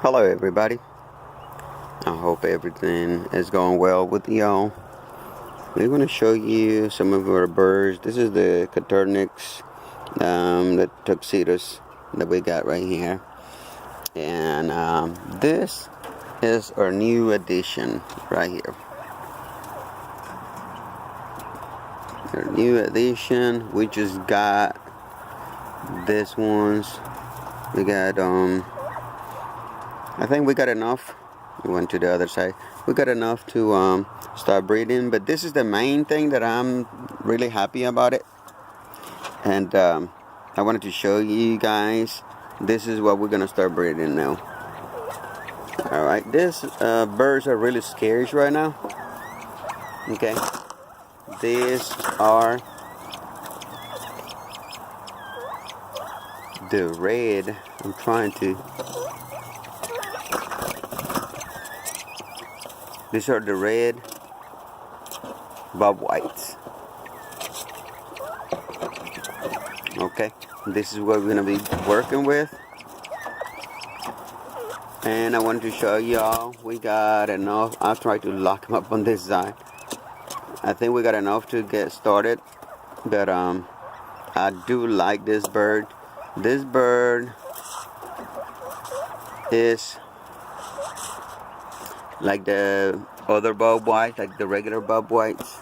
Hello everybody, I hope everything is going well with y'all. We're going to show you some of our birds. This is the Caturnix, the tuxedos that we got right here. And this is our new addition right here. Our new addition, we just got this ones. We got I think we got enough. We went to the other side. We got enough to start breeding, but this is the main thing that I'm really happy about it. And I wanted to show you guys. This is what we're gonna start breeding now. All right, these birds are really scarce right now. Okay, these are the red. I'm trying to. These are the red bobwhites. Okay, this is what we're gonna be working with. And I wanted to show y'all we got enough. I'll try to lock them up on this side. I think we got enough to get started. But I do like this bird. This bird is like the other bobwhites, like the regular bobwhites.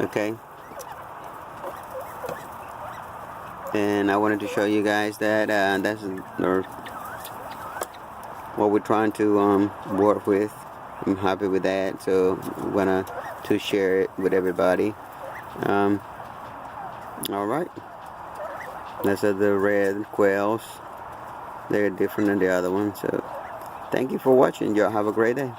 Okay. And I wanted to show you guys that that's what we're trying to work with. I'm happy with that, so I wanna to share it with everybody. All right. Those are the red quails. They're different than the other ones. So thank you for watching. Y'all have a great day.